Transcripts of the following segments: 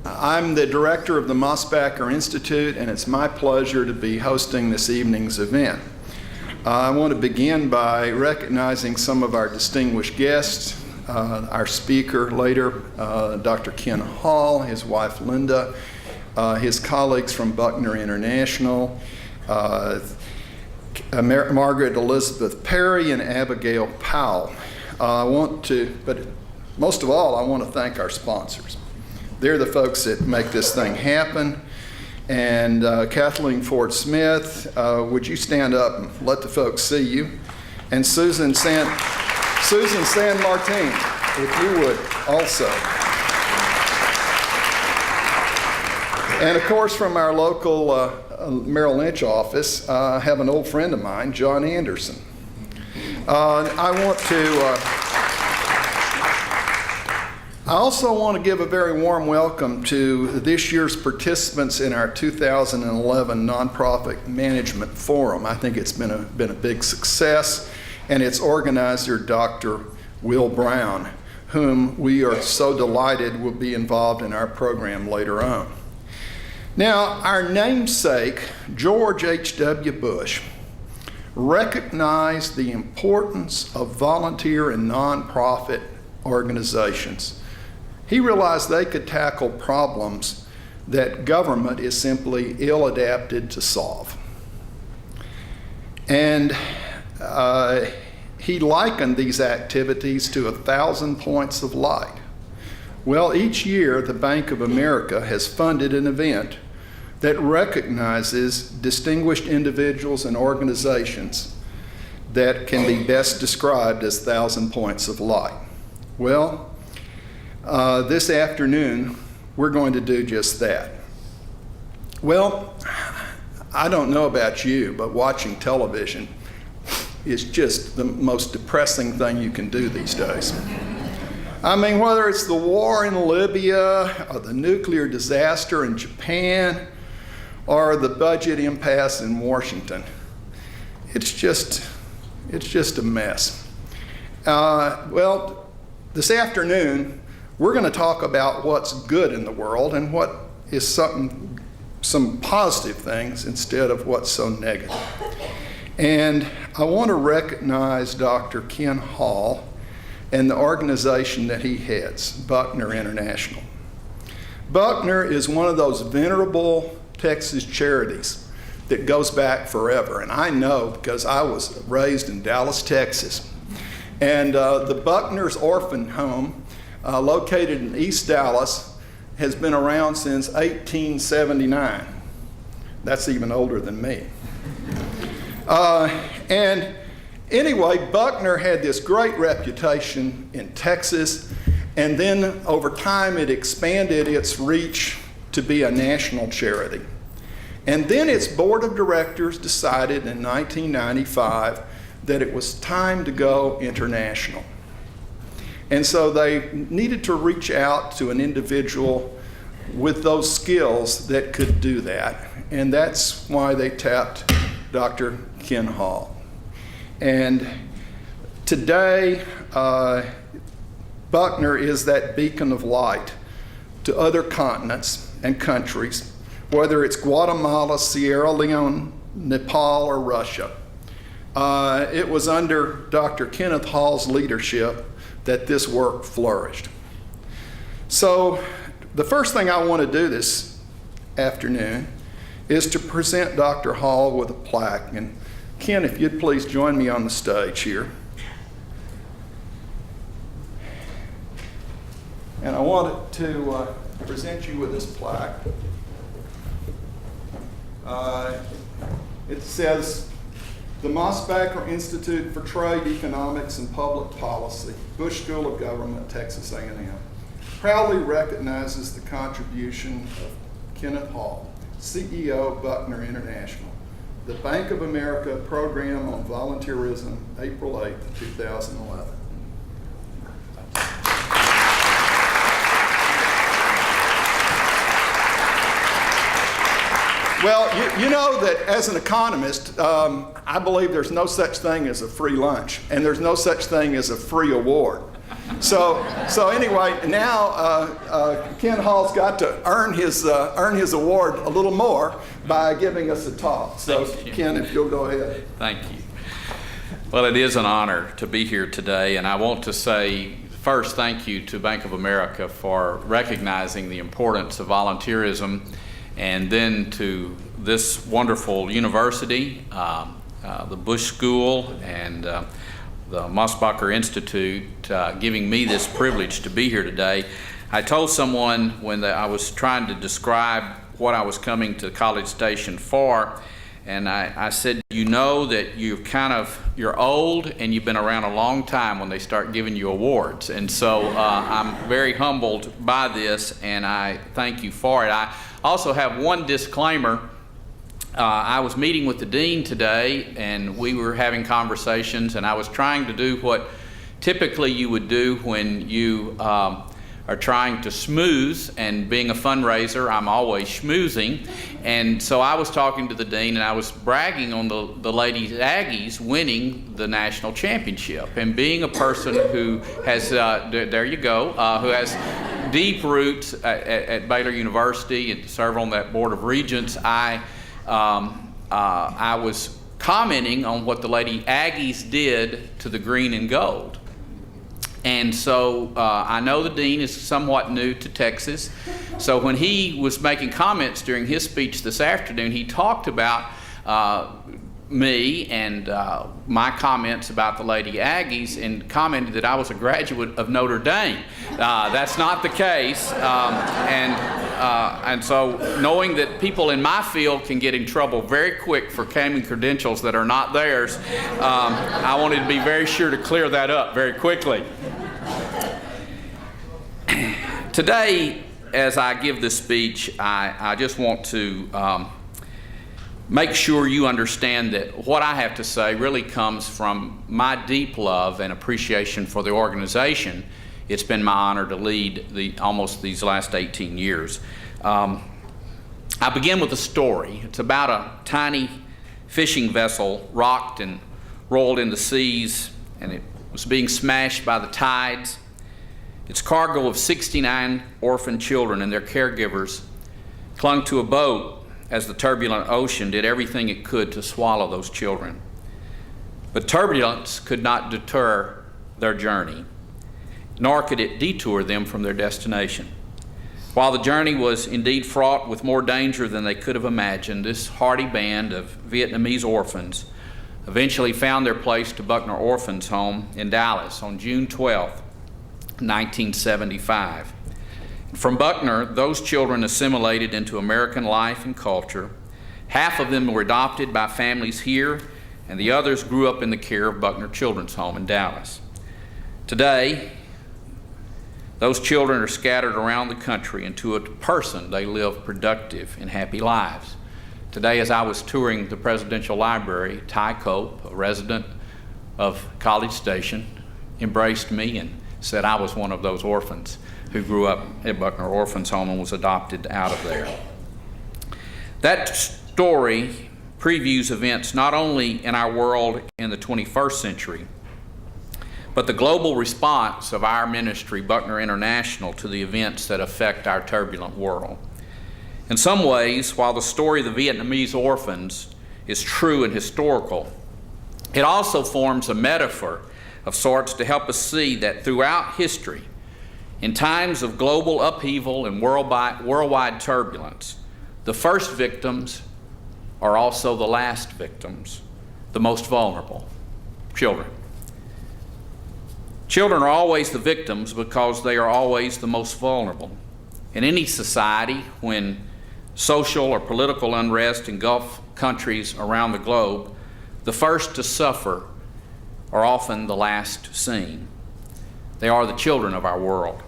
I'm the director of the Mosbacher Institute, and it's my pleasure to be hosting this evening's event. I want to begin by recognizing some of our distinguished guests. Our speaker later, Dr. Ken Hall, his wife Linda, his colleagues from Buckner International, Margaret Elizabeth Perry and Abigail Powell. But most of all, I want to thank our sponsors. They're the folks that make this thing happen. And Kathleen Ford Smith, would you stand up and let the folks see you? And Susan San Martin, if you would also. And of course, from our local Merrill Lynch office, I have an old friend of mine, John Anderson. I also want to give a very warm welcome to this year's participants in our 2011 Nonprofit Management Forum. I think it's been a big success, and its organizer, Dr. Will Brown, whom we are so delighted will be involved in our program later on. Now, our namesake, George H.W. Bush, recognized the importance of volunteer and nonprofit organizations. He realized they could tackle problems that government is simply ill-adapted to solve. And he likened these activities to 1,000 points of light. Well, each year, the Bank of America has funded an event that recognizes distinguished individuals and organizations that can be best described as 1,000 points of light. Well, this afternoon, we're going to do just that. Well, I don't know about you, but watching television is just the most depressing thing you can do these days. I mean, whether it's the war in Libya, or the nuclear disaster in Japan, or the budget impasse in Washington, it's just a mess. Well, this afternoon, we're going to talk about what's good in the world and what is some positive things instead of what's so negative. And I want to recognize Dr. Ken Hall and the organization that he heads, Buckner International. Buckner is one of those venerable Texas charities that goes back forever. And I know because I was raised in Dallas, Texas. And the Buckner's Orphan Home, located in East Dallas, has been around since 1879. That's even older than me. And anyway, Buckner had this great reputation in Texas, and then over time it expanded its reach to be a national charity. And then its board of directors decided in 1995 that it was time to go international. And so they needed to reach out to an individual with those skills that could do that. And that's why they tapped Dr. Ken Hall. And today, Buckner is that beacon of light to other continents and countries, whether it's Guatemala, Sierra Leone, Nepal, or Russia. It was under Dr. Kenneth Hall's leadership that this work flourished. So the first thing I want to do this afternoon is to present Dr. Hall with a plaque. And Ken, if you'd please join me on the stage here. And I wanted to present you with this plaque. It says, "The Mosbacher Institute for Trade, Economics, and Public Policy, Bush School of Government, Texas A&M, proudly recognizes the contribution of Kenneth Hall, CEO, Buckner International, the Bank of America Program on Volunteerism, April 8, 2011. Well, you know that as an economist, I believe there's no such thing as a free lunch, and there's no such thing as a free award. So anyway, now Ken Hall's got to earn his award a little more by giving us a talk. So Ken, if you'll go ahead. Thank you. Well, it is an honor to be here today, and I want to say first thank you to Bank of America for recognizing the importance of volunteerism, and then to this wonderful university, the Bush School, and the Buckner Institute, giving me this privilege to be here today. I told someone when I was trying to describe what I was coming to College Station for, and I said, you know that you're old and you've been around a long time when they start giving you awards. And so I'm very humbled by this, and I thank you for it. I also have one disclaimer. I was meeting with the dean today, and we were having conversations, and I was trying to do what typically you would do when you are trying to schmooze, and being a fundraiser, I'm always schmoozing. And so I was talking to the dean, and I was bragging on the Lady Aggies winning the national championship. And being a person who has, there you go, who has deep roots at Baylor University and serve on that Board of Regents, I was commenting on what the Lady Aggies did to the green and gold. And so I know the dean is somewhat new to Texas. So when he was making comments during his speech this afternoon, he talked about me and my comments about the Lady Aggies, and commented that I was a graduate of Notre Dame. That's not the case. And so knowing that people in my field can get in trouble very quick for claiming credentials that are not theirs, I wanted to be very sure to clear that up very quickly. Today, as I give this speech, I just want to make sure you understand that what I have to say really comes from my deep love and appreciation for the organization. It's been my honor to lead almost these last 18 years. I begin with a story. It's about a tiny fishing vessel rocked and rolled in the seas, and it was being smashed by the tides. Its cargo of 69 orphan children and their caregivers clung to a boat as the turbulent ocean did everything it could to swallow those children. But turbulence could not deter their journey, nor could it detour them from their destination. While the journey was indeed fraught with more danger than they could have imagined, this hardy band of Vietnamese orphans eventually found their place to Buckner Orphans Home in Dallas on June 12, 1975. From Buckner, those children assimilated into American life and culture. Half of them were adopted by families here, and the others grew up in the care of Buckner Children's Home in Dallas. Today, those children are scattered around the country, and to a person, they live productive and happy lives. Today, as I was touring the Presidential Library, Ty Cope, a resident of College Station, embraced me and said I was one of those orphans who grew up at Buckner Orphans Home and was adopted out of there. That story previews events not only in our world in the 21st century, but the global response of our ministry, Buckner International, to the events that affect our turbulent world. In some ways, while the story of the Vietnamese orphans is true and historical, it also forms a metaphor of sorts to help us see that throughout history, in times of global upheaval and worldwide turbulence, the first victims are also the last victims, the most vulnerable, children. Children are always the victims because they are always the most vulnerable. In any society, when social or political unrest engulf countries around the globe, the first to suffer are often the last seen. They are the children of our world.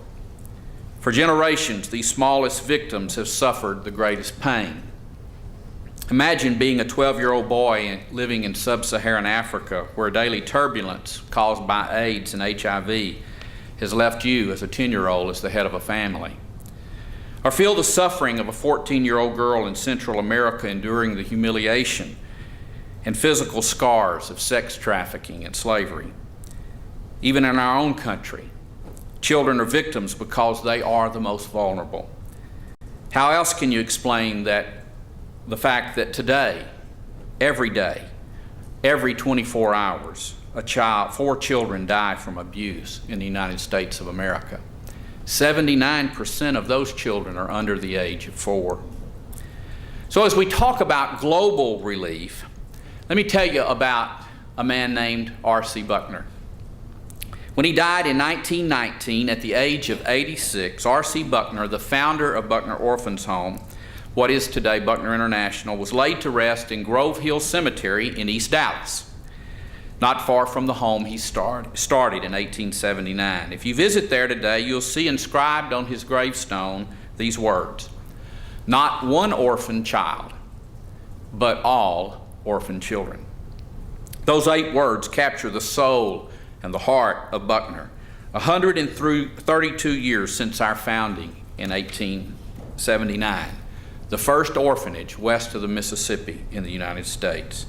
For generations, these smallest victims have suffered the greatest pain. Imagine being a 12-year-old boy living in sub-Saharan Africa, where daily turbulence caused by AIDS and HIV has left you as a 10-year-old as the head of a family. Or feel the suffering of a 14-year-old girl in Central America enduring the humiliation and physical scars of sex trafficking and slavery. Even in our own country, Children are victims because they are the most vulnerable. How else can you explain the fact that today, every day, every 24 hours, 4 children die from abuse in the United States of America? 79% of those children are under the age of 4. So as we talk about global relief, let me tell you about a man named R.C. Buckner. When he died in 1919 at the age of 86, R.C. Buckner, the founder of Buckner Orphans Home, what is today Buckner International, was laid to rest in Grove Hill Cemetery in East Dallas, not far from the home he started in 1879. If you visit there today, you'll see inscribed on his gravestone these words: "Not one orphan child, but all orphan children." Those 8 words capture the soul and the heart of Buckner. 132 years since our founding in 1879, the first orphanage west of the Mississippi in the United States.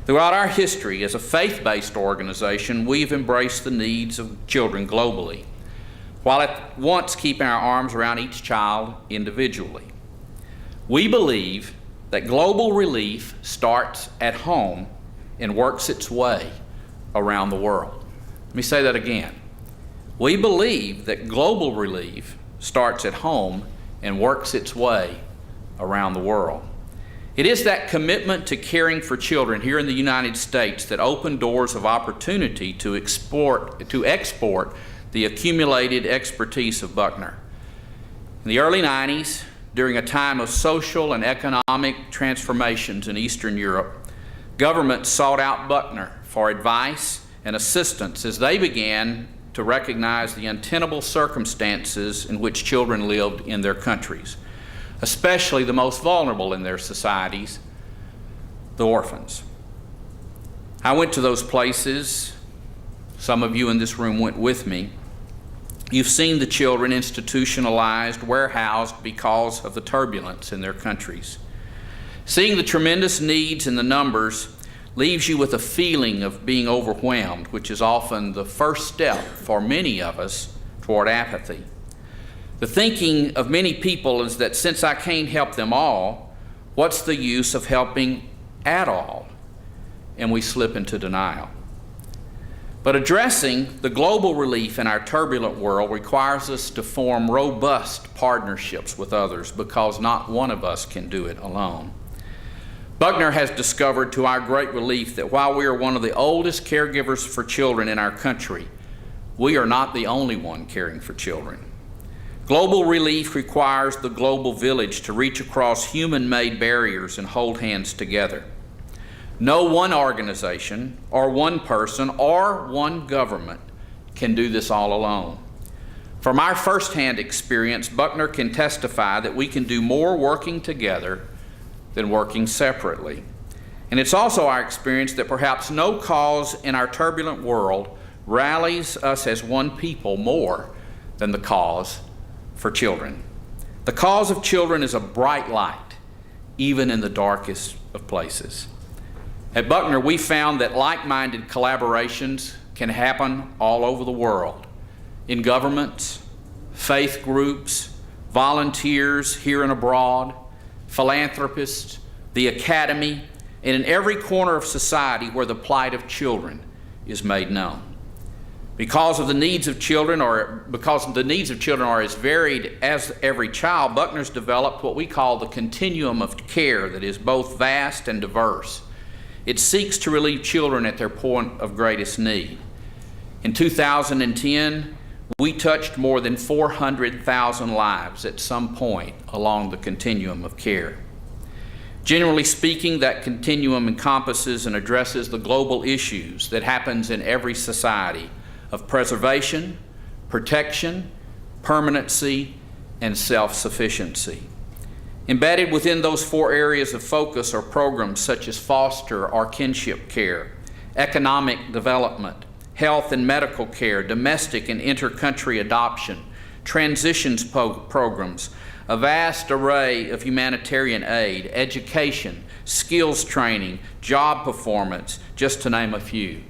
Throughout our history as a faith-based organization, we've embraced the needs of children globally, while at once keeping our arms around each child individually. We believe that global relief starts at home and works its way around the world. Let me say that again. We believe that global relief starts at home and works its way around the world. It is that commitment to caring for children here in the United States that opened doors of opportunity to export the accumulated expertise of Buckner. In the early 90s, during a time of social and economic transformations in Eastern Europe, governments sought out Buckner for advice and assistance as they began to recognize the untenable circumstances in which children lived in their countries, especially the most vulnerable in their societies, the orphans. I went to those places. Some of you in this room went with me. You've seen the children institutionalized, warehoused because of the turbulence in their countries. Seeing the tremendous needs and the numbers leaves you with a feeling of being overwhelmed, which is often the first step for many of us toward apathy. The thinking of many people is that since I can't help them all, what's the use of helping at all? And we slip into denial. But addressing the global relief in our turbulent world requires us to form robust partnerships with others, because not one of us can do it alone. Buckner has discovered to our great relief that while we are one of the oldest caregivers for children in our country, we are not the only one caring for children. Global relief requires the global village to reach across human-made barriers and hold hands together. No one organization or one person or one government can do this all alone. From our firsthand experience, Buckner can testify that we can do more working together than working separately. And it's also our experience that perhaps no cause in our turbulent world rallies us as one people more than the cause for children. The cause of children is a bright light, even in the darkest of places. At Buckner, we found that like-minded collaborations can happen all over the world, in governments, faith groups, volunteers here and abroad, philanthropists, the academy, and in every corner of society where the plight of children is made known. Because the needs of children are as varied as every child, Buckner's developed what we call the continuum of care that is both vast and diverse. It seeks to relieve children at their point of greatest need. In 2010, we touched more than 400,000 lives at some point along the continuum of care. Generally speaking, that continuum encompasses and addresses the global issues that happens in every society of preservation, protection, permanency, and self-sufficiency. Embedded within those 4 areas of focus are programs such as foster or kinship care, economic development, health and medical care, domestic and inter-country adoption, transitions programs, a vast array of humanitarian aid, education, skills training, job performance, just to name a few.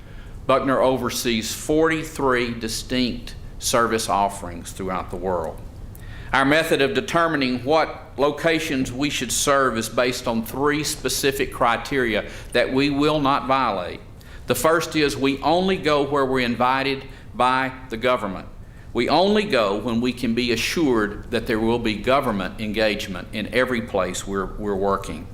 Buckner oversees 43 distinct service offerings throughout the world. Our method of determining what locations we should serve is based on 3 specific criteria that we will not violate. The first is we only go where we're invited by the government. We only go when we can be assured that there will be government engagement in every place we're working.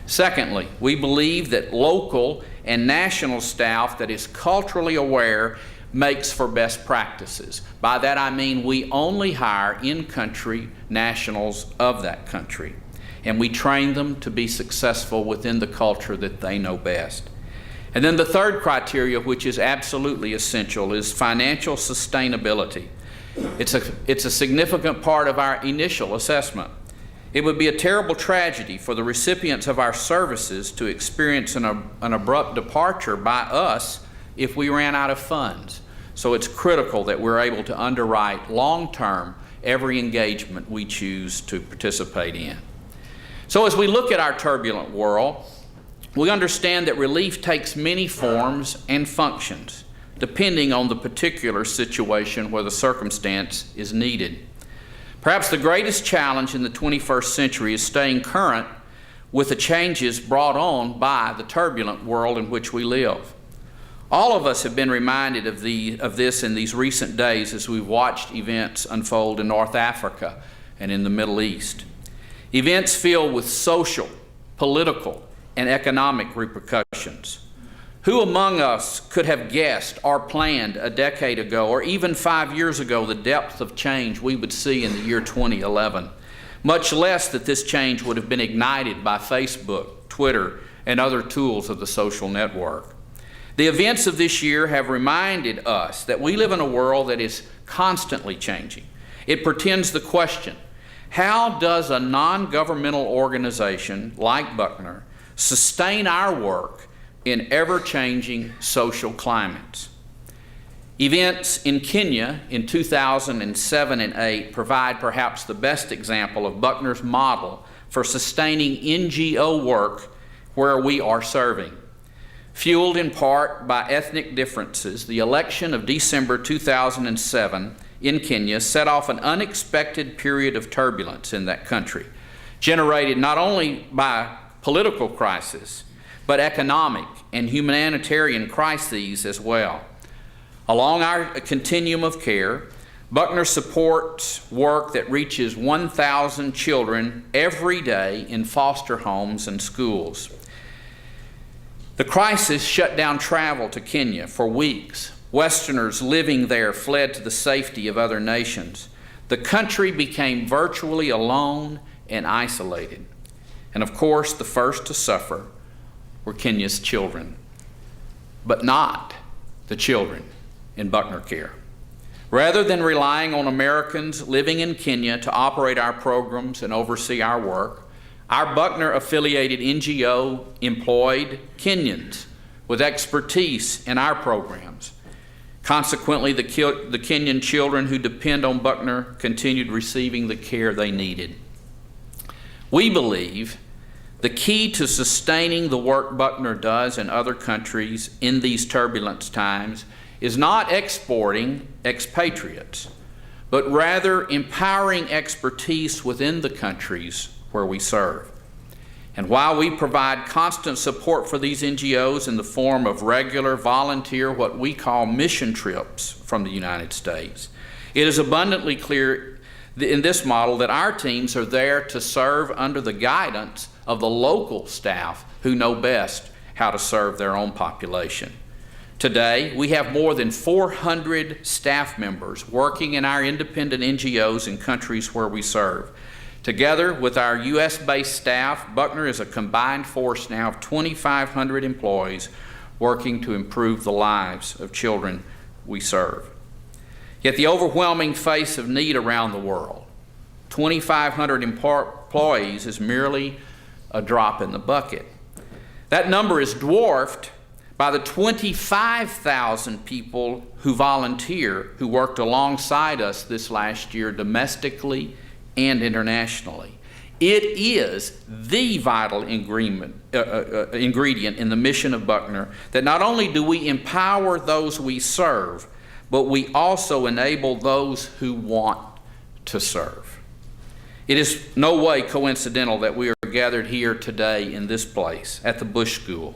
Secondly, we believe that local and national staff that is culturally aware makes for best practices. By that I mean we only hire in-country nationals of that country, and we train them to be successful within the culture that they know best. And then the third criteria, which is absolutely essential, is financial sustainability. It's a significant part of our initial assessment. It would be a terrible tragedy for the recipients of our services to experience an abrupt departure by us if we ran out of funds. So it's critical that we're able to underwrite long-term every engagement we choose to participate in. So as we look at our turbulent world, we understand that relief takes many forms and functions, depending on the particular situation where the circumstance is needed. Perhaps the greatest challenge in the 21st century is staying current with the changes brought on by the turbulent world in which we live. All of us have been reminded of this in these recent days as we've watched events unfold in North Africa and in the Middle East. Events filled with social, political, and economic repercussions. Who among us could have guessed or planned a decade ago or even 5 years ago the depth of change we would see in the year 2011, much less that this change would have been ignited by Facebook, Twitter, and other tools of the social network. The events of this year have reminded us that we live in a world that is constantly changing. It pretends the question, how does a non-governmental organization like Buckner sustain our work in ever-changing social climates? Events in Kenya in 2007 and 2008 provide perhaps the best example of Buckner's model for sustaining NGO work where we are serving. Fueled in part by ethnic differences, the election of December 2007 in Kenya set off an unexpected period of turbulence in that country, generated not only by political crisis, but economic and humanitarian crises as well. Along our continuum of care, Buckner supports work that reaches 1,000 children every day in foster homes and schools. The crisis shut down travel to Kenya for weeks. Westerners living there fled to the safety of other nations. The country became virtually alone and isolated. And of course, the first to suffer were Kenya's children, but not the children in Buckner care. Rather than relying on Americans living in Kenya to operate our programs and oversee our work, our Buckner-affiliated NGO employed Kenyans with expertise in our programs. Consequently, the Kenyan children who depend on Buckner continued receiving the care they needed. We believe the key to sustaining the work Buckner does in other countries in these turbulent times is not exporting expatriates, but rather empowering expertise within the countries where we serve. And while we provide constant support for these NGOs in the form of regular volunteer, what we call mission trips from the United States, it is abundantly clear in this model that our teams are there to serve under the guidance of the local staff who know best how to serve their own population. Today, we have more than 400 staff members working in our independent NGOs in countries where we serve. Together with our U.S.-based staff, Buckner is a combined force now of 2,500 employees working to improve the lives of children we serve. Yet the overwhelming face of need around the world, 2,500 employees, is merely a drop in the bucket. That number is dwarfed by the 25,000 people who volunteer, who worked alongside us this last year domestically and internationally. It is the vital ingredient in the mission of Buckner that not only do we empower those we serve, but we also enable those who want to serve. It is no way coincidental that we are gathered here today in this place at the Bush School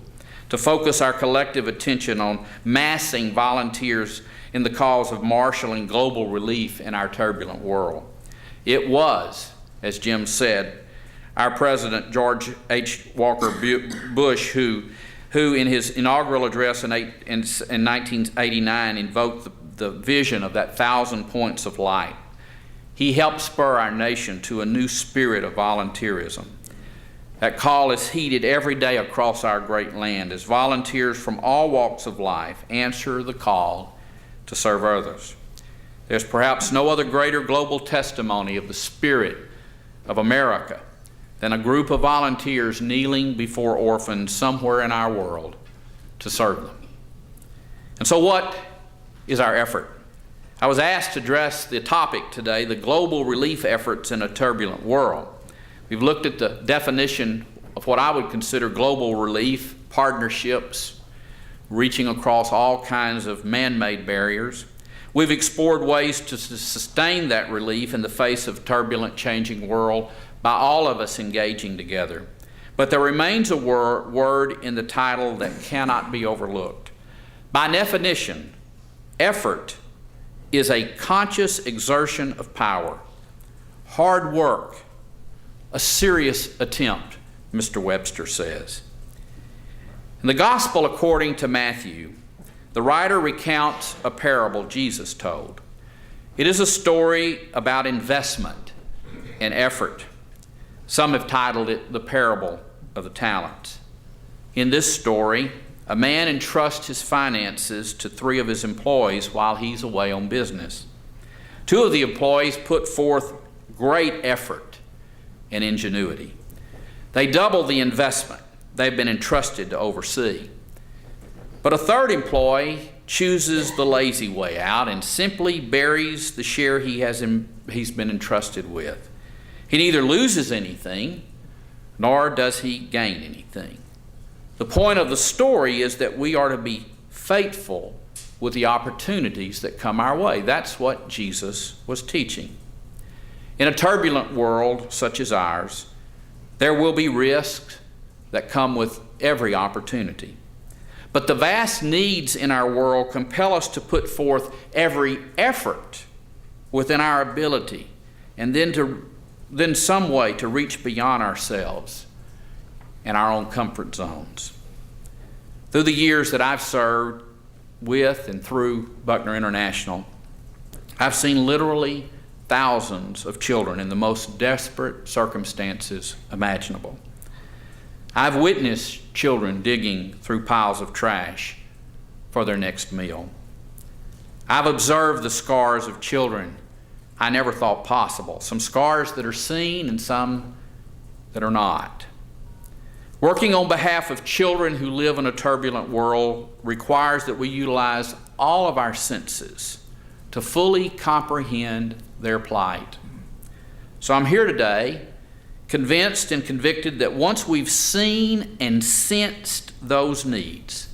to focus our collective attention on massing volunteers in the cause of marshaling global relief in our turbulent world. It was, as Jim said, our President George H. Walker Bush who in his inaugural address in 1989 invoked the vision of that 1,000 points of light. He helped spur our nation to a new spirit of volunteerism. That call is heeded every day across our great land as volunteers from all walks of life answer the call to serve others. There's perhaps no other greater global testimony of the spirit of America than a group of volunteers kneeling before orphans somewhere in our world to serve them. And so what is our effort? I was asked to address the topic today, the global relief efforts in a turbulent world. We've looked at the definition of what I would consider global relief, partnerships, reaching across all kinds of man-made barriers. We've explored ways to sustain that relief in the face of a turbulent, changing world by all of us engaging together. But there remains a word in the title that cannot be overlooked. By definition, effort is a conscious exertion of power, hard work, a serious attempt, Mr. Webster says. In the Gospel according to Matthew, the writer recounts a parable Jesus told. It is a story about investment and effort. Some have titled it the parable of the talents. In this story, a man entrusts his finances to 3 of his employees while he's away on business. 2 of the employees put forth great effort and ingenuity. They double the investment they've been entrusted to oversee. But a 3rd employee chooses the lazy way out and simply buries the share he's been entrusted with. He neither loses anything, nor does he gain anything. The point of the story is that we are to be faithful with the opportunities that come our way. That's what Jesus was teaching. In a turbulent world such as ours, there will be risks that come with every opportunity. But the vast needs in our world compel us to put forth every effort within our ability and then some way to reach beyond ourselves and our own comfort zones. Through the years that I've served with and through Buckner International, I've seen literally thousands of children in the most desperate circumstances imaginable. I've witnessed children digging through piles of trash for their next meal. I've observed the scars of children I never thought possible, some scars that are seen and some that are not. Working on behalf of children who live in a turbulent world requires that we utilize all of our senses to fully comprehend their plight. So I'm here today, convinced and convicted that once we've seen and sensed those needs,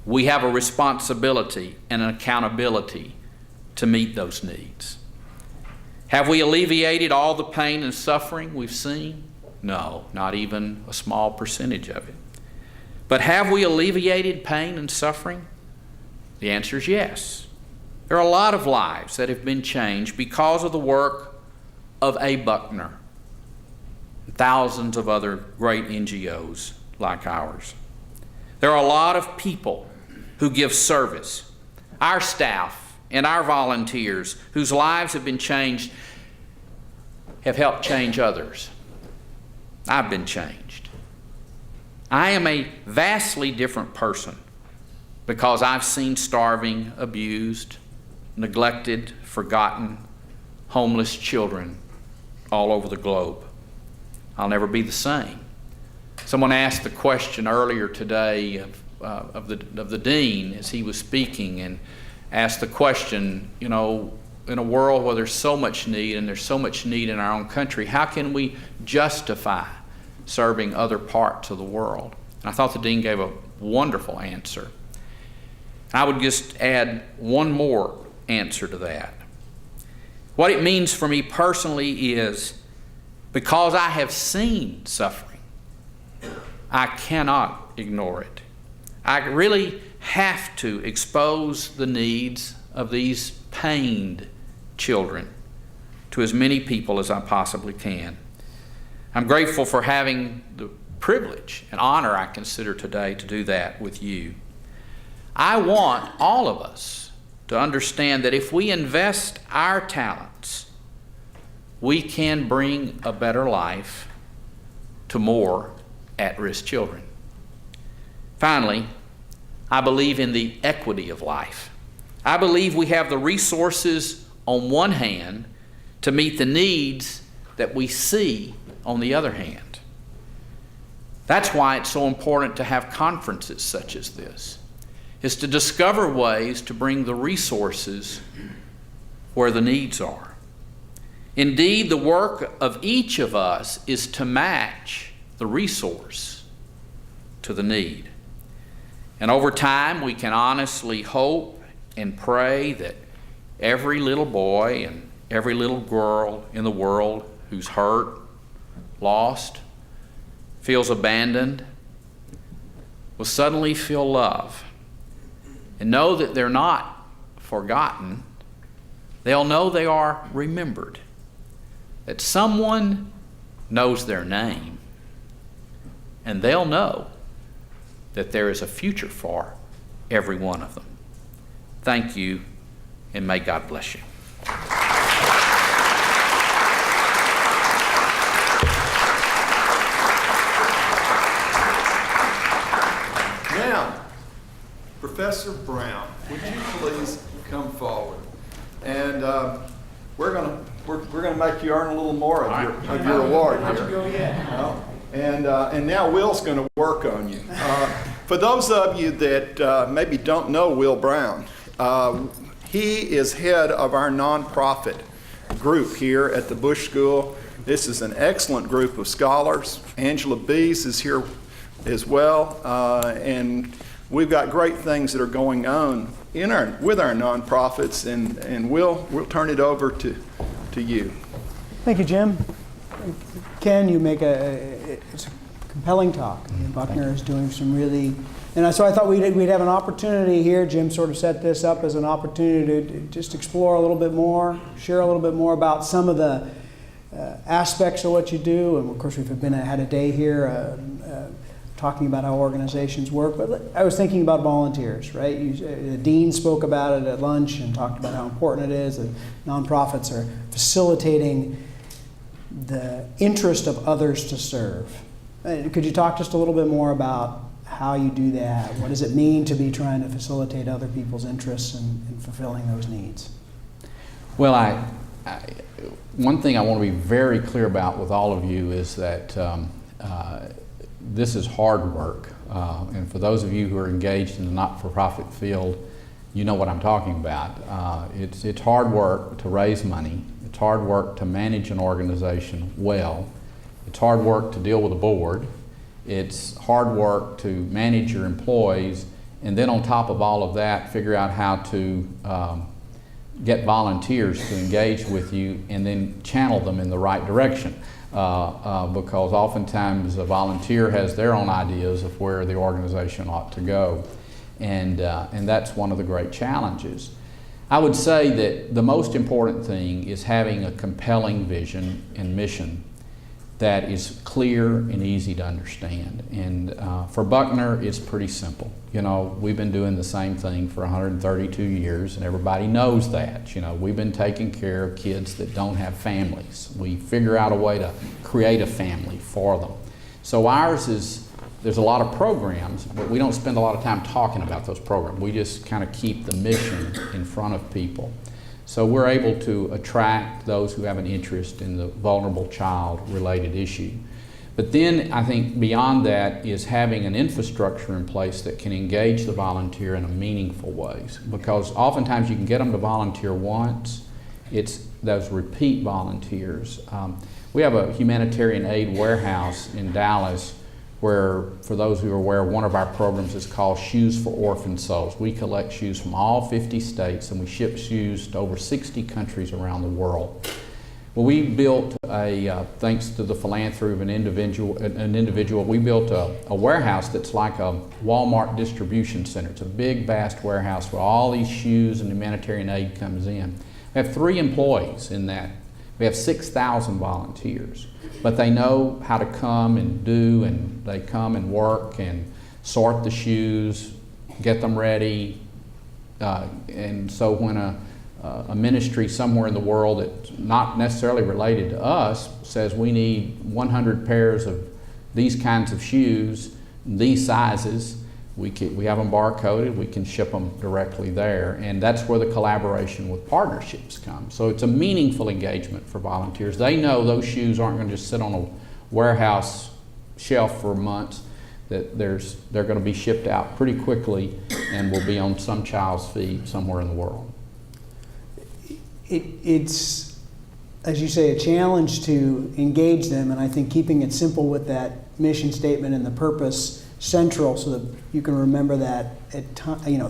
we have a responsibility and an accountability to meet those needs. Have we alleviated all the pain and suffering we've seen? No, not even a small percentage of it. But have we alleviated pain and suffering? The answer is yes. There are a lot of lives that have been changed because of the work of a Buckner, and thousands of other great NGOs like ours. There are a lot of people who give service. Our staff and our volunteers whose lives have been changed have helped change others. I've been changed. I am a vastly different person because I've seen starving, abused, neglected, forgotten, homeless children all over the globe. I'll never be the same. Someone asked the question earlier today of the dean as he was speaking, and asked the question, in a world where there's so much need, and there's so much need in our own country, how can we justify serving other parts of the world? And I thought the dean gave a wonderful answer. I would just add one more answer to that. What it means for me personally is, because I have seen suffering, I cannot ignore it. I really have to expose the needs of these pained children to as many people as I possibly can. I'm grateful for having the privilege and honor I consider today to do that with you. I want all of us to understand that if we invest our talents, we can bring a better life to more at-risk children. Finally, I believe in the equity of life. I believe we have the resources on one hand to meet the needs that we see on the other hand. That's why it's so important to have conferences such as this, is to discover ways to bring the resources where the needs are. Indeed, the work of each of us is to match the resource to the need. And over time, we can honestly hope and pray that every little boy and every little girl in the world who's hurt, lost, feels abandoned, will suddenly feel love and know that they're not forgotten. They'll know they are remembered, that someone knows their name, and they'll know that there is a future for every one of them. Thank you, and may God bless you. Now, Professor Brown, would you please come forward? And we're gonna make you earn a little more of your award here. And now Will's going to work on you. For those of you that maybe don't know Will Brown, he is head of our nonprofit group here at the Bush School. This is an excellent group of scholars. Angela Bees is here as well, and we've got great things that are going on with our nonprofits, and we'll turn it over to you. Thank you, Jim. Ken, you make it's a compelling talk. Buckner is doing some really, and so I thought we'd have an opportunity here. Jim sort of set this up as an opportunity to just explore a little bit more, share a little bit more about some of the aspects of what you do. And of course, we've had a day here talking about how organizations work. But I was thinking about volunteers, right? The dean spoke about it at lunch and talked about how important it is that nonprofits are facilitating the interest of others to serve. Could you talk just a little bit more about how you do that? What does it mean to be trying to facilitate other people's interests and fulfilling those needs? Well, one thing I want to be very clear about with all of you is that this is hard work. And for those of you who are engaged in the not-for-profit field, you know what I'm talking about. It's hard work to raise money. It's hard work to manage an organization well. It's hard work to deal with a board. It's hard work to manage your employees, and then on top of all of that, figure out how to get volunteers to engage with you and then channel them in the right direction. Because oftentimes a volunteer has their own ideas of where the organization ought to go. And that's one of the great challenges. I would say that the most important thing is having a compelling vision and mission that is clear and easy to understand. And for Buckner, it's pretty simple. You know, we've been doing the same thing for 132 years, and everybody knows that. You know, we've been taking care of kids that don't have families. We figure out a way to create a family for them. So ours is, there's a lot of programs, but we don't spend a lot of time talking about those programs. We just kind of keep the mission in front of people. So we're able to attract those who have an interest in the vulnerable child related issue. But then I think beyond that is having an infrastructure in place that can engage the volunteer in a meaningful ways. Because oftentimes you can get them to volunteer once, it's those repeat volunteers. We have a humanitarian aid warehouse in Dallas where, for those who are aware, one of our programs is called Shoes for Orphan Souls. We collect shoes from all 50 states and we ship shoes to over 60 countries around the world. Well, we built thanks to the philanthropy of an individual, we built a warehouse that's like a Walmart distribution center. It's a big, vast warehouse where all these shoes and humanitarian aid comes in. We have 3 employees in that. We have 6,000 volunteers, but they know how to come and do, and they come and work and sort the shoes, get them ready, and so when a ministry somewhere in the world that's not necessarily related to us says we need 100 pairs of these kinds of shoes, these sizes, we have them barcoded, we can ship them directly there, and that's where the collaboration with partnerships comes. So it's a meaningful engagement for volunteers. They know those shoes aren't going to just sit on a warehouse shelf for months, that they're going to be shipped out pretty quickly and will be on some child's feet somewhere in the world. It's, as you say, a challenge to engage them, and I think keeping it simple with that mission statement and the purpose central, so that you can remember that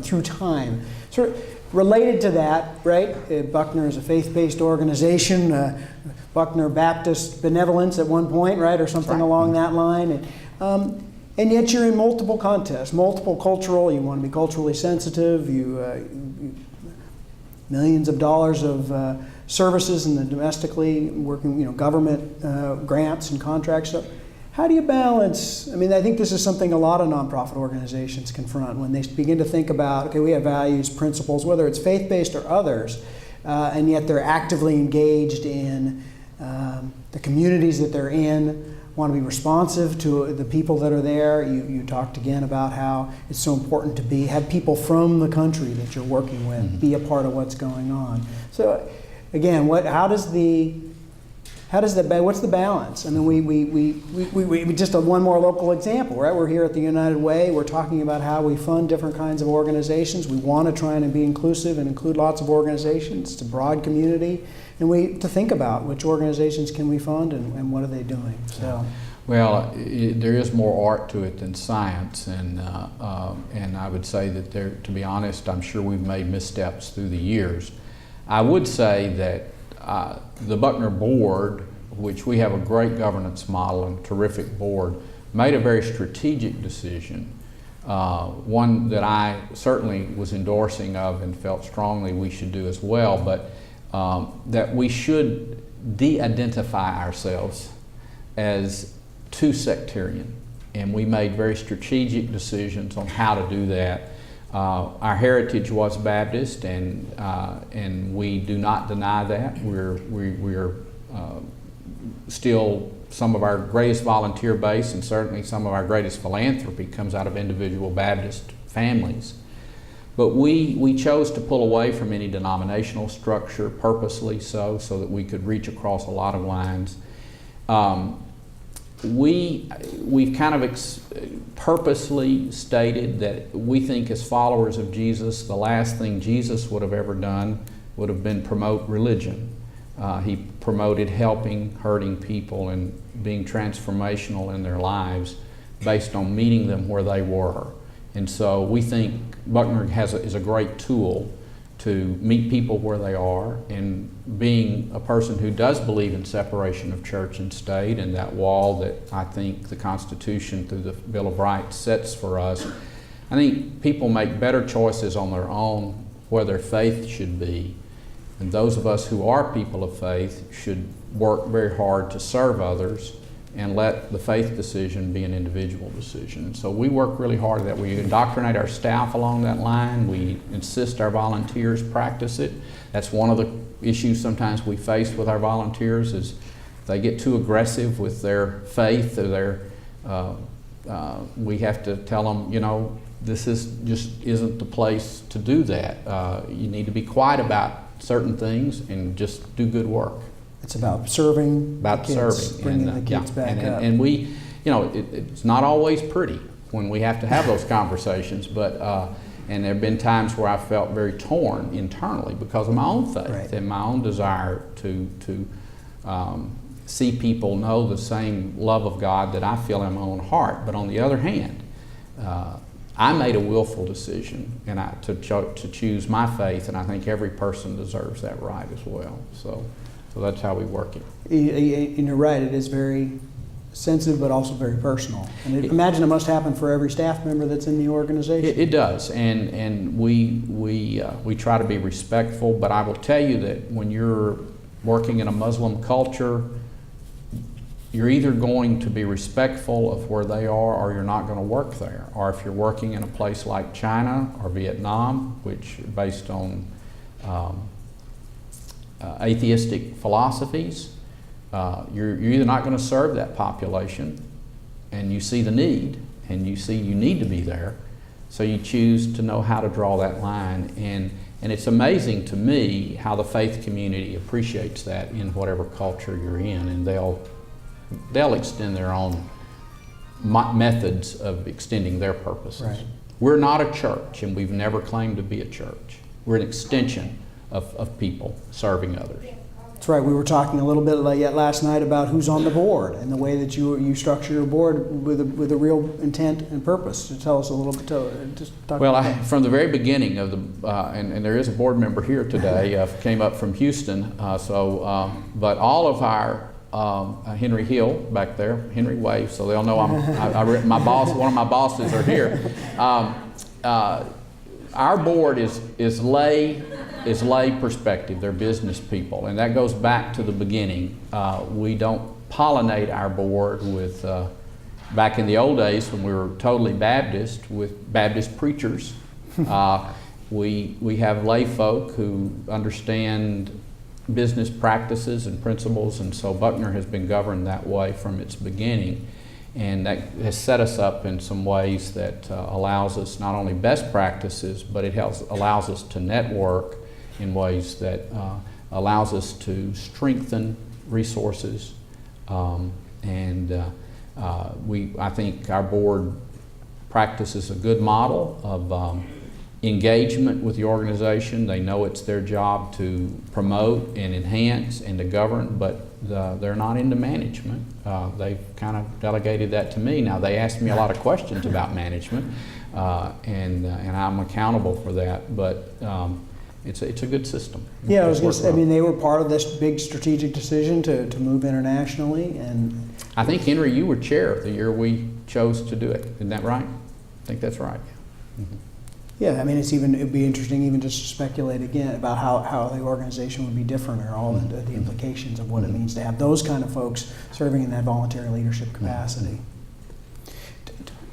through time. Sort of related to that, right? Buckner is a faith-based organization, Buckner Baptist Benevolence at one point, right, or something right. along that line. And yet you're in multiple contests, multiple cultural. You want to be culturally sensitive. Millions of dollars of services and domestically working, government grants and contracts. So how do you balance? I mean, I think this is something a lot of nonprofit organizations confront when they begin to think about, okay, we have values, principles, whether it's faith-based or others, and yet they're actively engaged in the communities that they're in, want to be responsive to the people that are there. You talked again about how it's so important to have people from the country that you're working with, mm-hmm. be a part of what's going on. So again, what's the balance? I mean, we just one more local example, right? We're here at the United Way. We're talking about how we fund different kinds of organizations. We want to try and be inclusive and include lots of organizations. It's a broad community. And to think about which organizations can we fund and what are they doing. So, well, there is more art to it than science, and I would say that to be honest, I'm sure we've made missteps through the years. I would say that the Buckner board, which we have a great governance model and terrific board, made a very strategic decision, one that I certainly was endorsing of and felt strongly we should do as well, but that we should de-identify ourselves as too sectarian, and we made very strategic decisions on how to do that. Our heritage was Baptist, and we do not deny that. We're still, some of our greatest volunteer base and certainly some of our greatest philanthropy comes out of individual Baptist families. But we chose to pull away from any denominational structure purposely so that we could reach across a lot of lines. We've kind of purposely stated that we think as followers of Jesus, the last thing Jesus would have ever done would have been promote religion. He promoted helping hurting people and being transformational in their lives based on meeting them where they were. And so we think Buckner is a great tool to meet people where they are, and being a person who does believe in separation of church and state and that wall that I think the Constitution through the Bill of Rights sets for us, I think people make better choices on their own where their faith should be. And those of us who are people of faith should work very hard to serve others and let the faith decision be an individual decision. So we work really hard at that. We indoctrinate our staff along that line. We insist our volunteers practice it. That's one of the issues sometimes we face with our volunteers is if they get too aggressive with their faith or we have to tell them, this isn't the place to do that. You need to be quiet about certain things and just do good work. It's about serving, bringing the kids back up. And we, it's not always pretty when we have to have those conversations, but and there have been times where I felt very torn internally because of my own faith and my own desire to see people know the same love of God that I feel in my own heart. But on the other hand, I made a willful decision to choose my faith, and I think every person deserves that right as well. So that's how we work it. And you're right, it is very sensitive but also very personal. And imagine it must happen for every staff member that's in the organization. It does, and we try to be respectful, but I will tell you that when you're working in a Muslim culture, you're either going to be respectful of where they are or you're not going to work there. Or if you're working in a place like China or Vietnam, which are based on atheistic philosophies, you're either not going to serve that population, and you see the need, and you see you need to be there, so you choose to know how to draw that line. And it's amazing to me how the faith community appreciates that in whatever culture you're in, and they'll extend their own methods of extending their purposes. Right. We're not a church, and we've never claimed to be a church. We're an extension of people serving others. That's right. We were talking a little bit last night about who's on the board and the way that you structure your board with a real intent and purpose. To tell us a little bit. Just talk about from the very beginning of the and there is a board member here today. Came up from Houston. But all of our Henry Hill back there, Henry wave, so they'll know my boss. One of my bosses are here. Our board is lay perspective. They're business people, and that goes back to the beginning. We don't pollinate our board with, back in the old days when we were totally Baptist, with Baptist preachers. We have lay folk who understand business practices and principles, and so Buckner has been governed that way from its beginning. And that has set us up in some ways that allows us not only best practices, but it allows us to network in ways that allows us to strengthen resources. I think our board practices a good model of engagement with the organization. They know it's their job to promote and enhance and to govern, but they're not into management. They've kind of delegated that to me. Now, they ask me a lot of questions about management, and I'm accountable for that, but it's a good system. Yeah, I was going to say, I mean, they were part of this big strategic decision to move internationally, and I think, Henry, you were chair the year we chose to do it. Isn't that right? I think that's right. Mm-hmm. Yeah, I mean, it'd be interesting even just to speculate again about how the organization would be different, or all the implications of what it means to have those kind of folks serving in that voluntary leadership capacity.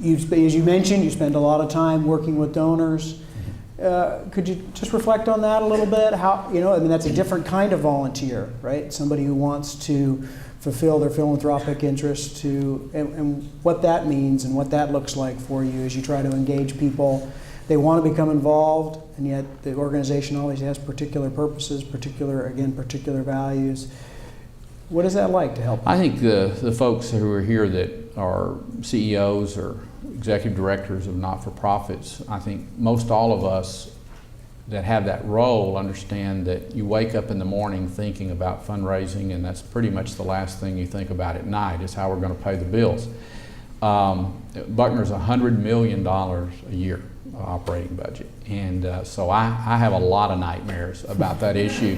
As you mentioned, you spend a lot of time working with donors. Could you just reflect on that a little bit? How, I mean, that's a different kind of volunteer, right? Somebody who wants to fulfill their philanthropic interests, and what that means and what that looks like for you as you try to engage people. They want to become involved, and yet the organization always has particular purposes, particular values. What is that like to help? I think the folks who are here that are CEOs or executive directors of not-for-profits, I think most all of us that have that role understand that you wake up in the morning thinking about fundraising, and that's pretty much the last thing you think about at night is how we're going to pay the bills. Buckner's $100 million a year operating budget, and so I have a lot of nightmares about that issue.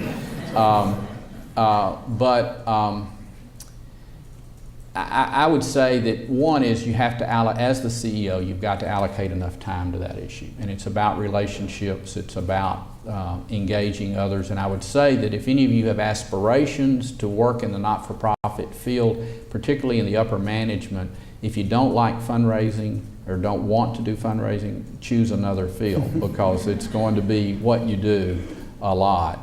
I would say that one is you have to, as the CEO, you've got to allocate enough time to that issue, and it's about relationships, it's about engaging others. And I would say that if any of you have aspirations to work in the not-for-profit field, particularly in the upper management, if you don't like fundraising or don't want to do fundraising, choose another field because it's going to be what you do a lot.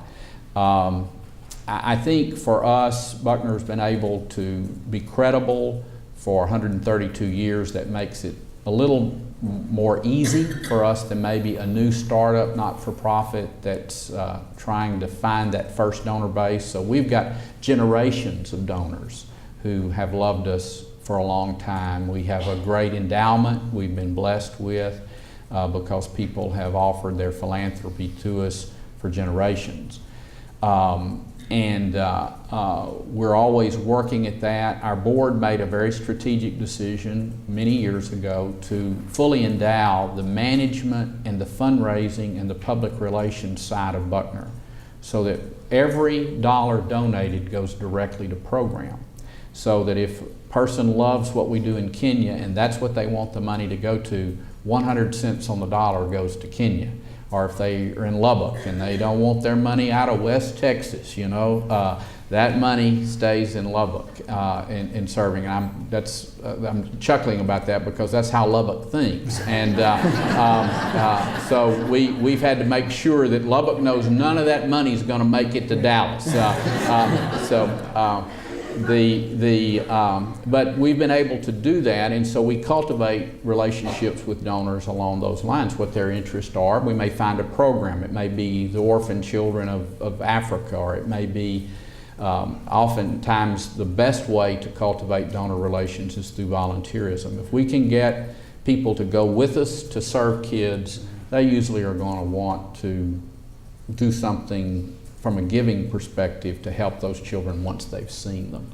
I think for us, Buckner's been able to be credible for 132 years. That makes it a little more easy for us than maybe a new startup not-for-profit that's trying to find that first donor base. So we've got generations of donors who have loved us for a long time. We have a great endowment we've been blessed with because people have offered their philanthropy to us for generations. we're always working at that. Our board made a very strategic decision many years ago to fully endow the management and the fundraising and the public relations side of Buckner, so that every dollar donated goes directly to program. So that if a person loves what we do in Kenya and that's what they want the money to go to, 100 cents on the dollar goes to Kenya. Or if they are in Lubbock and they don't want their money out of West Texas, that money stays in Lubbock in serving. And I'm chuckling about that because that's how Lubbock thinks. And so we've had to make sure that Lubbock knows none of that money is going to make it to Dallas. But we've been able to do that, and so we cultivate relationships with donors along those lines, what their interests are. We may find a program. It may be the orphan children of Africa, or it may be oftentimes the best way to cultivate donor relations is through volunteerism. If we can get people to go with us to serve kids, they usually are going to want to do something from a giving perspective to help those children once they've seen them.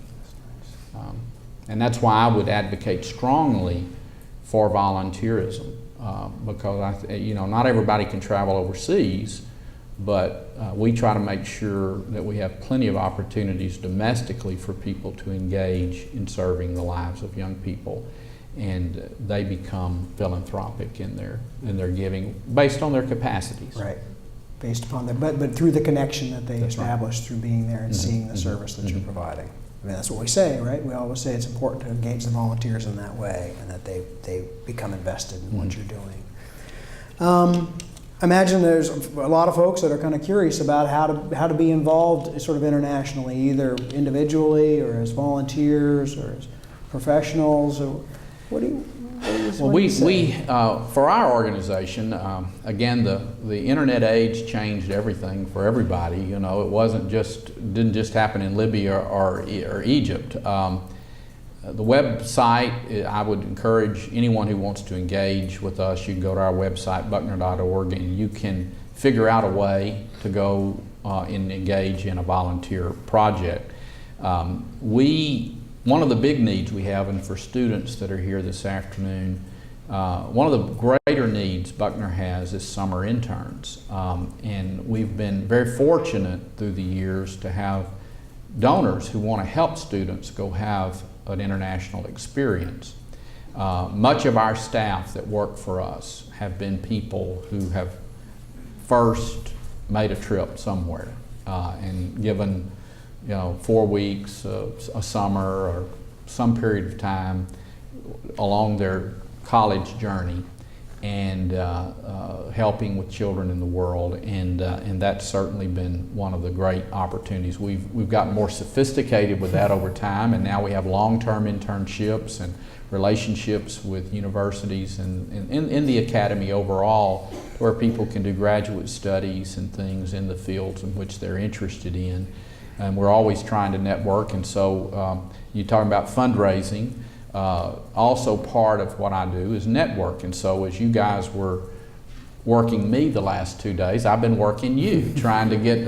And that's why I would advocate strongly for volunteerism, because not everybody can travel overseas, but we try to make sure that we have plenty of opportunities domestically for people to engage in serving the lives of young people, and they become philanthropic in their giving based on their capacities. Right. Based upon that, but through the connection that they establish through being there and seeing the service that you're providing. I mean, that's what we say, right? We always say it's important to engage the volunteers in that way, and that they become invested in what you're doing. I imagine there's a lot of folks that are kind of curious about how to be involved sort of internationally, either individually or as volunteers or as professionals. Or what do you for our organization, again, the internet age changed everything for everybody. It didn't just happen in Libya or Egypt. The website, I would encourage anyone who wants to engage with us. You can go to our website, buckner.org, and you can figure out a way to go and engage in a volunteer project. One of the big needs we have, and for students that are here this afternoon, one of the greater needs Buckner has is summer interns. And we've been very fortunate through the years to have donors who want to help students go have an international experience. Much of our staff that work for us have been people who have first made a trip somewhere and given 4 weeks, a summer, or some period of time along their college journey, and helping with children in the world, and that's certainly been one of the great opportunities. We've gotten more sophisticated with that over time, and now we have long-term internships and relationships with universities and in the academy overall, where people can do graduate studies and things in the fields in which they're interested in. And we're always trying to network, and so you talk about fundraising. Also part of what I do is network, and so as you guys were working me the last 2 days, I've been working you, trying to get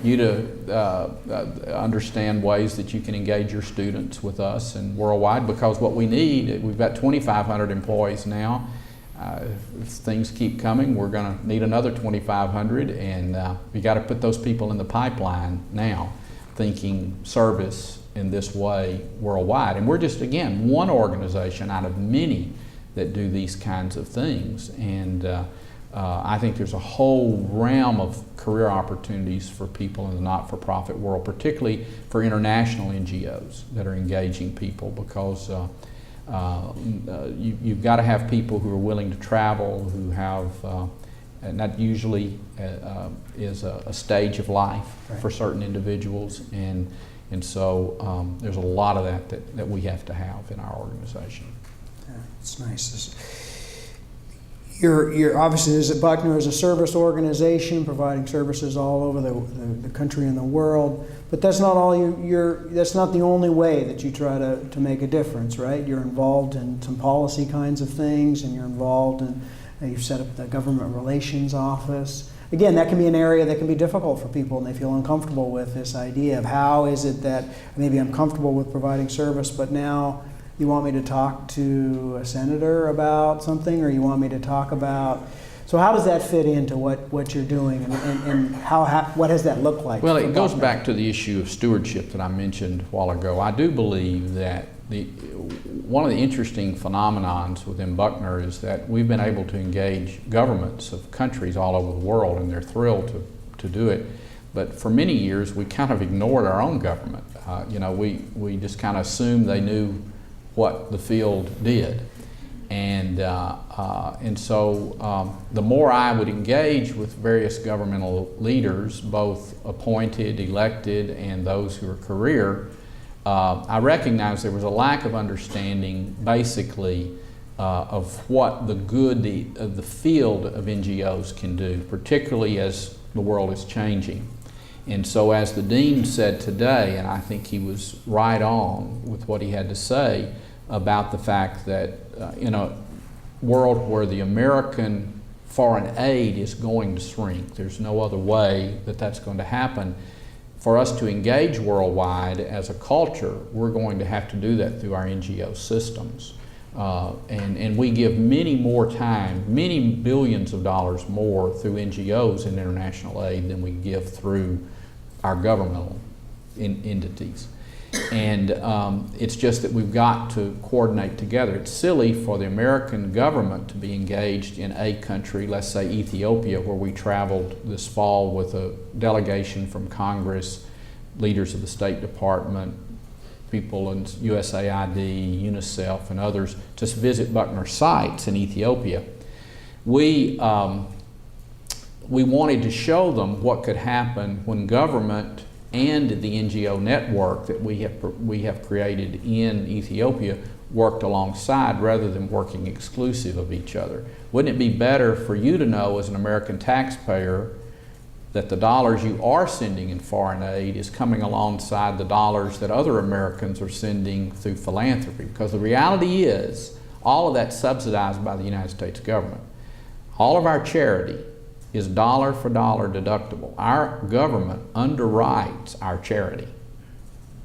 you to understand ways that you can engage your students with us and worldwide, because what we need, we've got 2,500 employees now. If things keep coming, we're going to need another 2,500, and we got to put those people in the pipeline now, thinking service in this way worldwide. And we're just, again, one organization out of many that do these kinds of things. And I think there's a whole realm of career opportunities for people in the not-for-profit world, particularly for international NGOs that are engaging people, because you've got to have people who are willing to travel, who have, and that usually is a stage of life for certain individuals, and so there's a lot of that we have to have in our organization. Yeah, it's nice. You're obviously, Buckner is a service organization providing services all over the country and the world, but that's not all that's not the only way that you try to make a difference, right? You're involved in some policy kinds of things, and you're involved in, you've set up the government relations office. again, that can be an area that can be difficult for people, and they feel uncomfortable with this idea of how is it that maybe I'm comfortable with providing service, but now you want me to talk to a senator about something, or you want me to talk about... So how does that fit into what you're doing, and what has that looked like? Well, it goes back to the issue of stewardship that I mentioned a while ago. I do believe that one of the interesting phenomenons within Buckner is that we've been able to engage governments of countries all over the world, and they're thrilled to do it. But for many years, we kind of ignored our own government. We just kind of assumed they knew what the field did. And so the more I would engage with various governmental leaders, both appointed, elected, and those who are career, I recognized there was a lack of understanding, basically, of what the good of the field of NGOs can do, particularly as the world is changing. And so as the Dean said today, and I think he was right on with what he had to say about the fact that in a world where the American foreign aid is going to shrink, there's no other way that that's going to happen. For us to engage worldwide as a culture, we're going to have to do that through our NGO systems. And we give many billions of dollars more through NGOs and international aid than we give through our governmental entities. And it's just that we've got to coordinate together. It's silly for the American government to be engaged in a country, let's say Ethiopia, where we traveled this fall with a delegation from Congress, leaders of the State Department, people in USAID, UNICEF, and others, to visit Buckner sites in Ethiopia. We wanted to show them what could happen when government and the NGO network that we have created in Ethiopia worked alongside rather than working exclusive of each other. Wouldn't it be better for you to know as an American taxpayer that the dollars you are sending in foreign aid is coming alongside the dollars that other Americans are sending through philanthropy? Because the reality is all of that's subsidized by the United States government. All of our charity is dollar for dollar deductible. Our government underwrites our charity.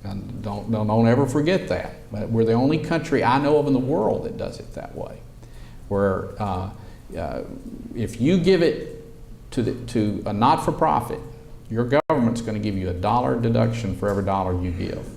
And don't ever forget that. But we're the only country I know of in the world that does it that way. Where if you give it to a not-for-profit, your government's going to give you $1 deduction for every dollar you give.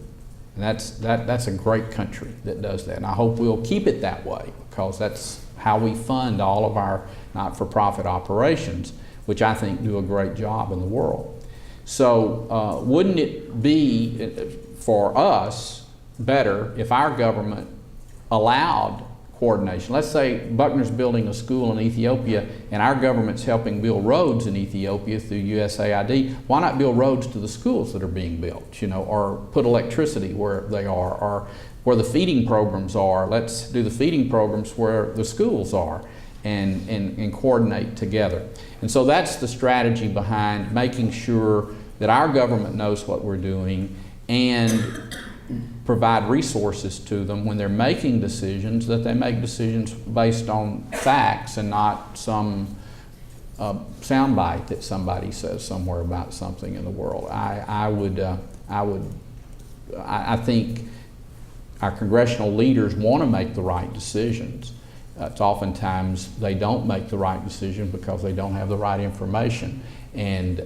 And that's a great country that does that. And I hope we'll keep it that way, because that's how we fund all of our not-for-profit operations, which I think do a great job in the world. So wouldn't it be, for us, better if our government allowed coordination? Let's say Buckner's building a school in Ethiopia and our government's helping build roads in Ethiopia through USAID. Why not build roads to the schools that are being built, or put electricity where they are, or where the feeding programs are? Let's do the feeding programs where the schools are, and coordinate together. And so that's the strategy behind making sure that our government knows what we're doing and provide resources to them when they're making decisions, that they make decisions based on facts and not some soundbite that somebody says somewhere about something in the world. I think our congressional leaders want to make the right decisions. It's oftentimes they don't make the right decision because they don't have the right information. And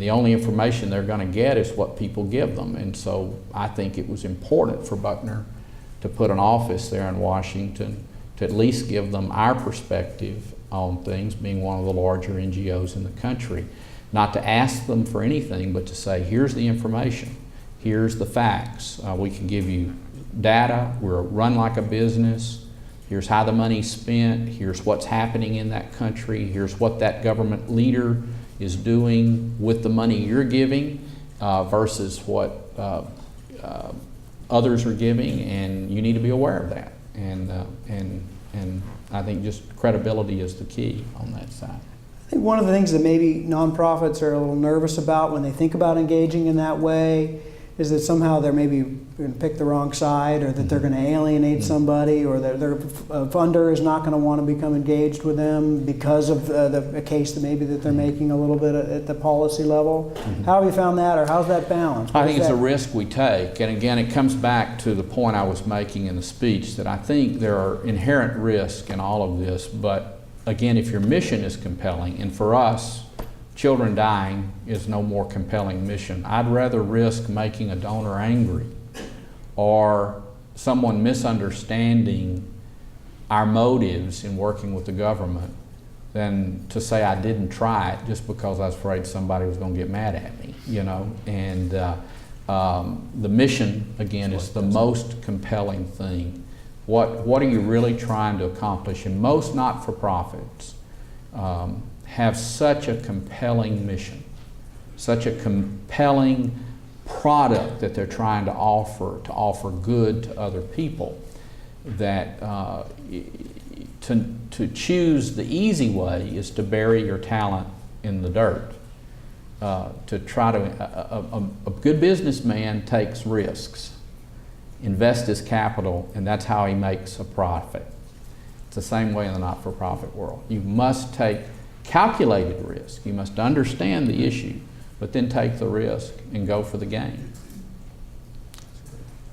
the only information they're going to get is what people give them. And so I think it was important for Buckner to put an office there in Washington to at least give them our perspective on things, being one of the larger NGOs in the country. Not to ask them for anything, but to say, here's the information, here's the facts. We can give you data, we're run like a business. Here's how the money's spent, here's what's happening in that country, here's what that government leader is doing with the money you're giving versus what others are giving, and you need to be aware of that. And I think just credibility is the key on that side. I think one of the things that maybe nonprofits are a little nervous about when they think about engaging in that way is that somehow they're maybe going to pick the wrong side, or that they're going to alienate somebody, or that their funder is not going to want to become engaged with them because of a case that maybe that they're making a little bit at the policy level? How have you found that, or how's that balanced? I think it's a risk we take. And again, it comes back to the point I was making in the speech, that I think there are inherent risks in all of this. But again, if your mission is compelling, and for us, children dying is no more compelling mission. I'd rather risk making a donor angry or someone misunderstanding our motives in working with the government than to say I didn't try it just because I was afraid somebody was going to get mad at me, you know. And the mission, again, is the most compelling thing. What are you really trying to accomplish? And most not-for-profits have such a compelling mission, such a compelling product that they're trying to offer good to other people, that to choose the easy way is to bury your talent in the dirt. To try to, a good businessman takes risks, invests his capital, and that's how he makes a profit. It's the same way in the not-for-profit world. You must take calculated risk. You must understand the issue, but then take the risk and go for the gain.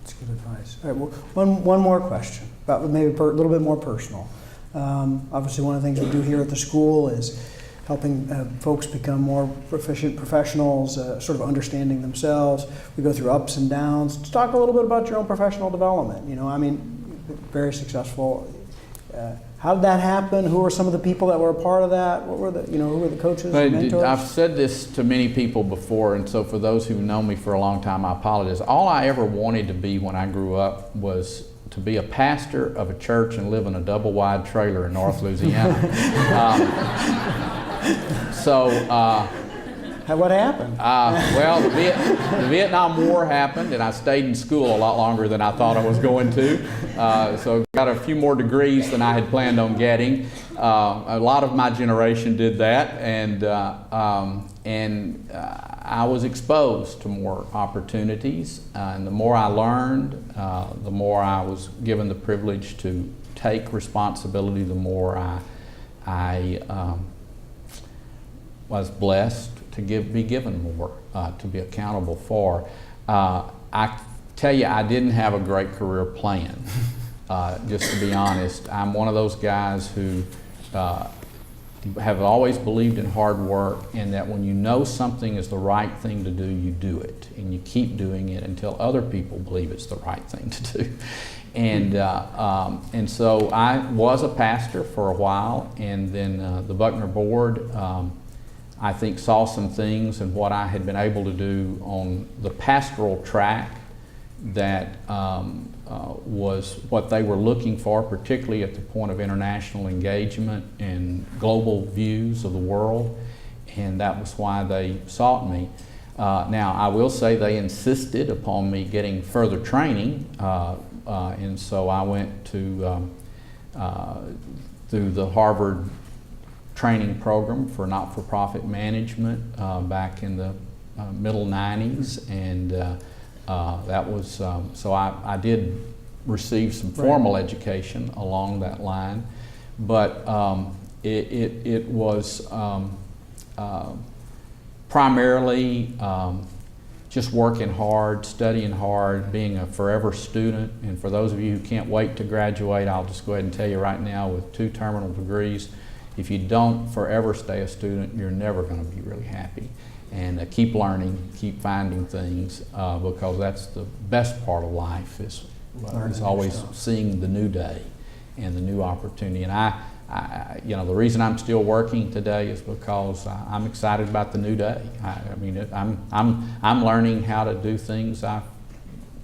That's good advice. All right, well, one more question, about maybe a little bit more personal. Obviously, one of the things we do here at the school is helping folks become more proficient professionals, sort of understanding themselves. We go through ups and downs. Let's talk a little bit about your own professional development. You know, I mean, very successful. How did that happen? Who were some of the people that were a part of that? What were the, you know, who were the coaches, mentors? I've said this to many people before, and so for those who've known me for a long time, I apologize. All I ever wanted to be when I grew up was to be a pastor of a church and live in a double-wide trailer in North Louisiana. What happened? Well, the Vietnam War happened, and I stayed in school a lot longer than I thought I was going to. So got a few more degrees than I had planned on getting. A lot of my generation did that, and I was exposed to more opportunities. And the more I learned, the more I was given the privilege to take responsibility, the more I was blessed to be given more, to be accountable for. I tell you, I didn't have a great career plan, just to be honest. I'm one of those guys who have always believed in hard work, and that when you know something is the right thing to do, you do it, and you keep doing it until other people believe it's the right thing to do. And so I was a pastor for a while, and then the Buckner board, I think, saw some things in what I had been able to do on the pastoral track that was what they were looking for, particularly at the point of international engagement and global views of the world, and that was why they sought me. Now, I will say they insisted upon me getting further training, and so I went to through the Harvard training program for not-for-profit management back in the middle 90s, and that was, so I did receive some formal education along that line, but it was primarily just working hard, studying hard, being a forever student. And for those of you who can't wait to graduate, I'll just go ahead and tell you right now, with 2 terminal degrees, if you don't forever stay a student, you're never going to be really happy. And keep learning, keep finding things, because that's the best part of life, is always seeing the new day and the new opportunity. And I, you know, the reason I'm still working today is because I'm excited about the new day. I mean, I'm learning how to do things I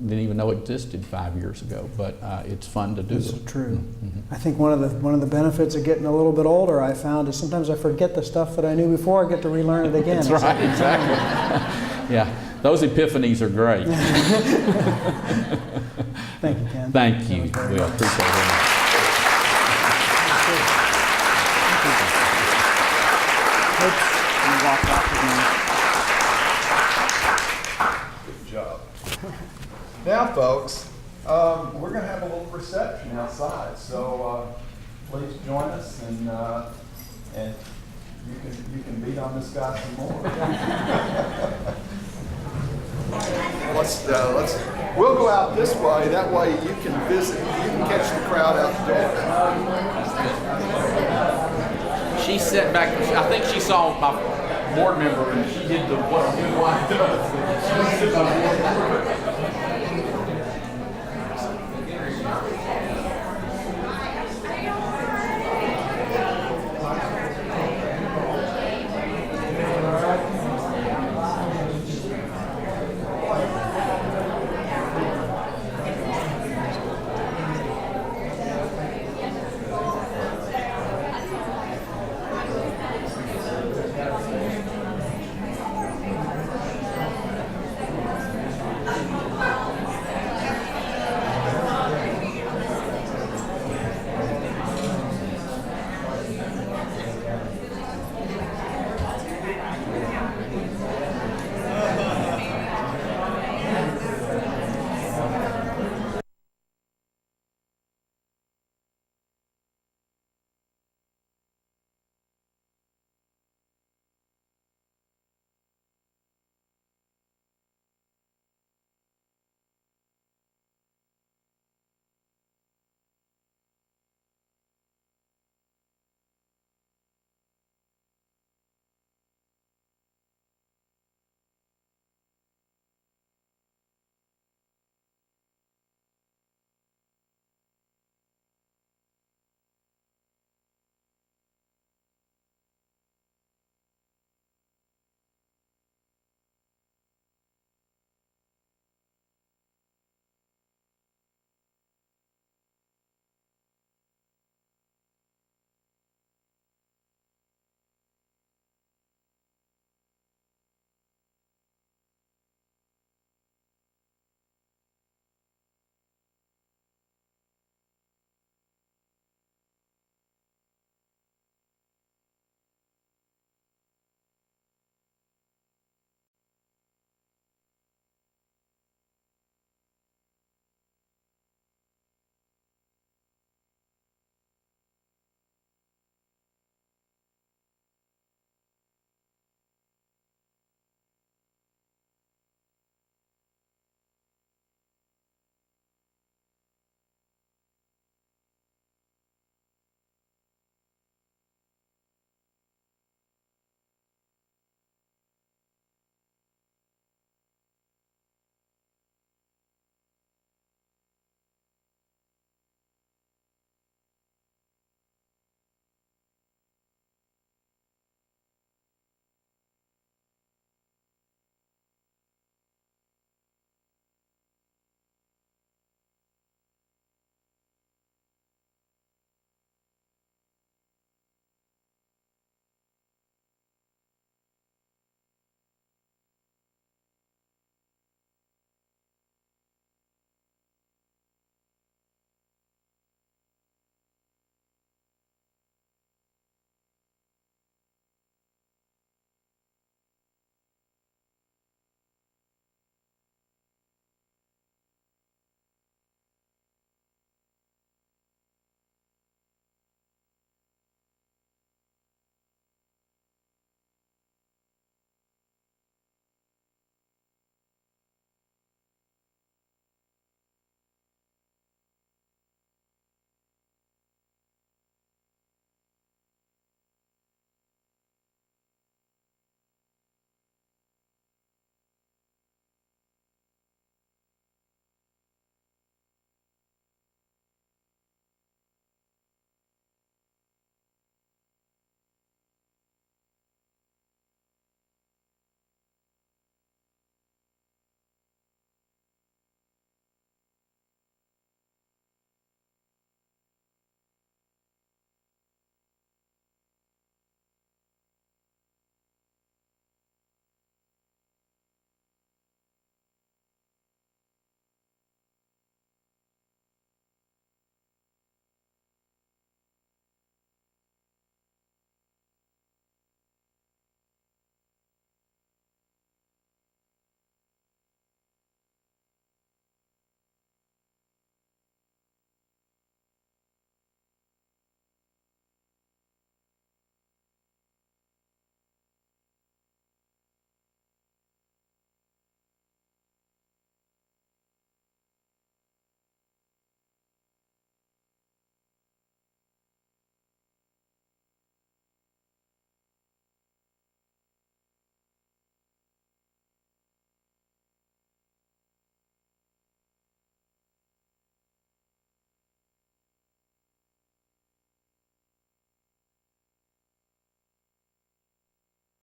didn't even know existed 5 years ago, but it's fun to do. This is true. Mm-hmm. I think one of the benefits of getting a little bit older, I found, is sometimes I forget the stuff that I knew before. I get to relearn it again. That's right, exactly. Yeah, those epiphanies are great. Thank you, Ken. Thank you. We appreciate it. Good job. now, folks, we're going to have a little reception outside, so please join us, and you can beat on this guy some more. We'll go out this way. That way you can visit. You can catch the crowd out the door. She sat back. I think she saw my board member, and she did what a good wife does. She was sitting on the board.